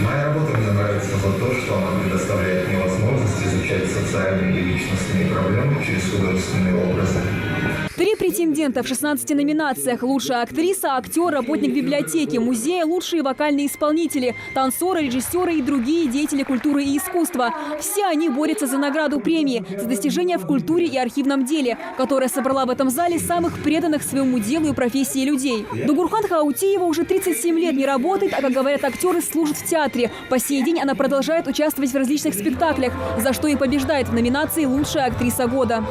Моя работа мне нравится за то, что она предоставляет мне возможность изучать социальные и личностные проблемы через художественные образы. 3 претендента в 16 номинациях: лучшая актриса, актер, работник библиотеки, музея, лучшие вокальные исполнители, танцоры, режиссеры и другие деятели культуры и искусства. Все они борются за награду премии за достижения в культуре и архивном деле, которая собрала в этом зале самых преданных своему делу и профессии людей. Дугурхан Хаутиева уже 37 лет не работает, а, как говорят актеры, служит в театре. По сей день она продолжает участвовать в различных спектаклях, за что и побеждает в номинации «Лучшая актриса года».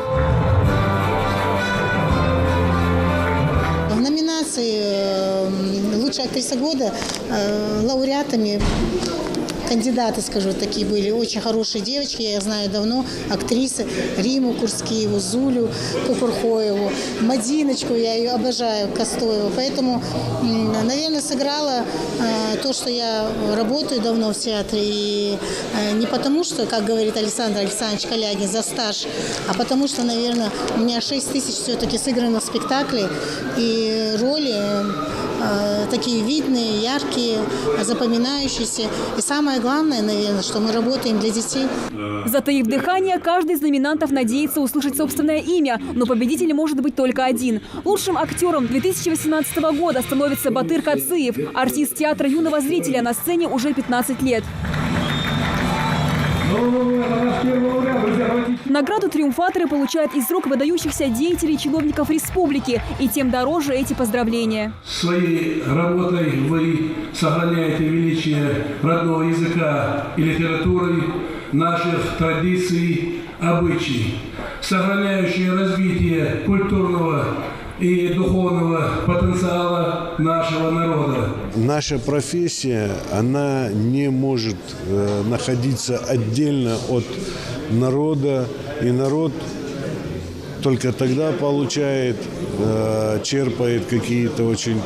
В номинации «Лучшая актриса года» лауреатами, кандидаты, скажу, такие были очень хорошие девочки, я их знаю давно, актрисы: Риму Курскиеву, Зулю Кукурхоеву, Мадиночку, я ее обожаю, Костоеву. Поэтому, наверное, сыграла то, что я работаю давно в театре, и не потому, что, как говорит Александр Александрович Калягин, за стаж, а потому что, наверное, у меня 6 тысяч все-таки сыграно спектаклей, и роли такие видные, яркие, запоминающиеся. И самое главное, наверное, что мы работаем для детей. Затаив дыхание, каждый из номинантов надеется услышать собственное имя, но победитель может быть только один. Лучшим актером 2018 года становится Батыр Кациев, артист театра юного зрителя, на сцене уже 15 лет. Награду триумфаторы получают из рук выдающихся деятелей и чиновников республики, и тем дороже эти поздравления. Своей работой вы сохраняете величие родного языка и литературы, наших традиций, обычаев, сохраняющие развитие культурного и духовного потенциала нашего народа. Наша профессия, она не может находиться отдельно от народа, и народ только тогда получает, черпает какие-то очень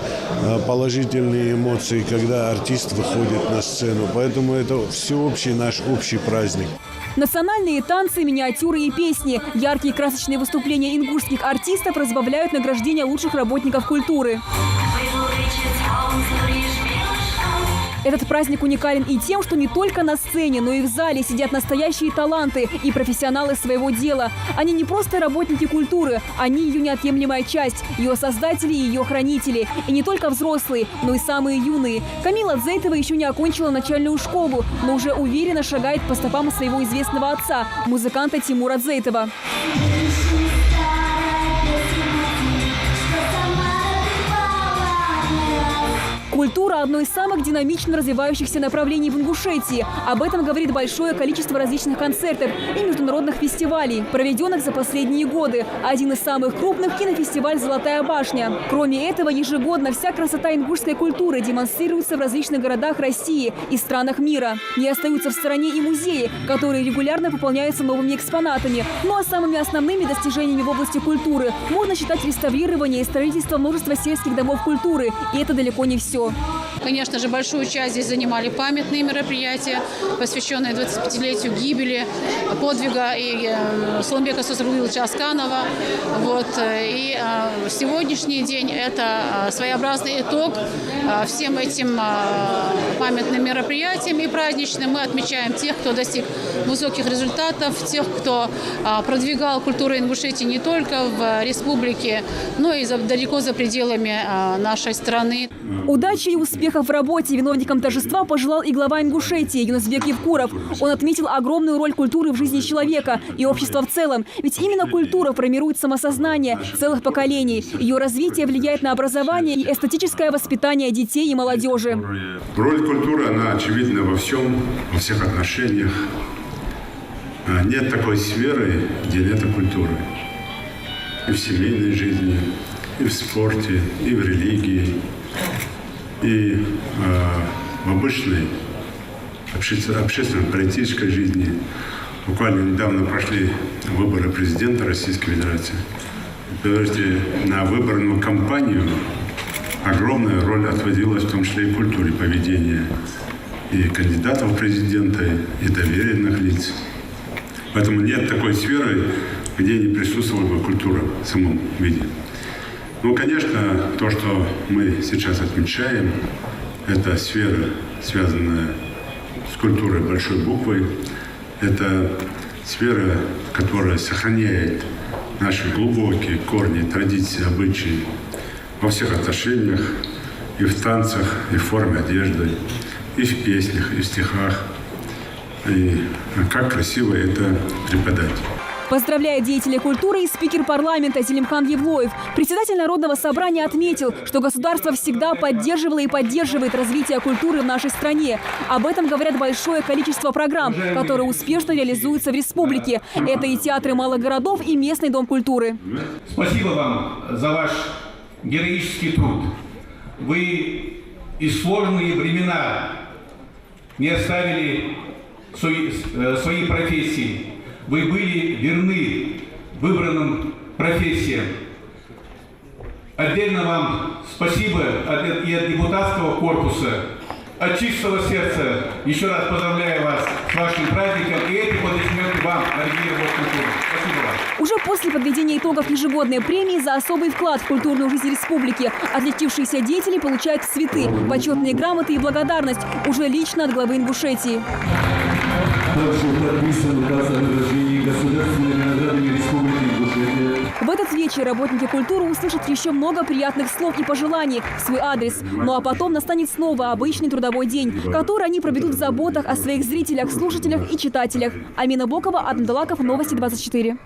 положительные эмоции, когда артист выходит на сцену. Поэтому это всеобщий наш общий праздник. Национальные танцы, миниатюры и песни, яркие красочные выступления ингушских артистов разбавляют награждение лучших работников культуры. Этот праздник уникален и тем, что не только на сцене, но и в зале сидят настоящие таланты и профессионалы своего дела. Они не просто работники культуры, они ее неотъемлемая часть, ее создатели и ее хранители. И не только взрослые, но и самые юные. Камила Дзейтова еще не окончила начальную школу, но уже уверенно шагает по стопам своего известного отца, музыканта Тимура Дзейтова. Культура – одно из самых динамично развивающихся направлений в Ингушетии. Об этом говорит большое количество различных концертов и международных фестивалей, проведенных за последние годы. Один из самых крупных – кинофестиваль «Золотая башня». Кроме этого, ежегодно вся красота ингушской культуры демонстрируется в различных городах России и странах мира. Не остаются в стороне и музеи, которые регулярно пополняются новыми экспонатами. Ну а самыми основными достижениями в области культуры можно считать реставрирование и строительство множества сельских домов культуры. И это далеко не все. Конечно же, большую часть здесь занимали памятные мероприятия, посвященные 25-летию гибели, подвига и Сулымбека Сосруловича Асканова. И сегодняшний день – это своеобразный итог всем этим памятным мероприятиям и праздничным. Мы отмечаем тех, кто достиг высоких результатов, тех, кто продвигал культуру Ингушетии не только в республике, но и далеко за пределами нашей страны. Удачи и успехов в работе виновникам торжества пожелал и глава Ингушетии Юнусбек Евкуров. Он отметил огромную роль культуры в жизни человека и общества в целом. Ведь именно культура формирует самосознание целых поколений. Ее развитие влияет на образование и эстетическое воспитание детей и молодежи. Роль культуры, она очевидна во всем, во всех отношениях. Нет такой сферы, где нет культуры. И в семейной жизни, и в спорте, и в религии, и в обычной общественно-политической жизни. Буквально недавно прошли выборы президента Российской Федерации. На выборную кампанию огромная роль отводилась в том числе и культуре поведения и кандидатов в президенты, и доверенных лиц. Поэтому нет такой сферы, где не присутствовала бы культура в самом виде. Ну, конечно, то, что мы сейчас отмечаем, это сфера, связанная с культурой большой буквы. Это сфера, которая сохраняет наши глубокие корни, традиции, обычаи во всех отношениях, и в танцах, и в форме одежды, и в песнях, и в стихах. И как красиво это преподать. Поздравляет деятелей культуры и спикер парламента Зелимхан Евлоев. Председатель Народного собрания отметил, что государство всегда поддерживало и поддерживает развитие культуры в нашей стране. Об этом говорят большое количество программ, которые успешно реализуются в республике. Это и театры малых городов, и местный дом культуры. Спасибо вам за ваш героический труд. Вы и сложные времена не оставили свои профессии. Вы были верны выбранным профессиям. Отдельно вам спасибо и от депутатского корпуса. От чистого сердца еще раз поздравляю вас с вашим праздником. И эти аплодисменты вам, дорогие работники. Спасибо вам. Уже после подведения итогов ежегодной премии за особый вклад в культурную жизнь республики отличившиеся деятели получают цветы, почетные грамоты и благодарность уже лично от главы Ингушетии. В этот вечер работники культуры услышат еще много приятных слов и пожеланий в свой адрес. Ну а потом настанет снова обычный трудовой день, который они проведут в заботах о своих зрителях, слушателях и читателях. Амина Бокова, Адам Далаков, Новости 24.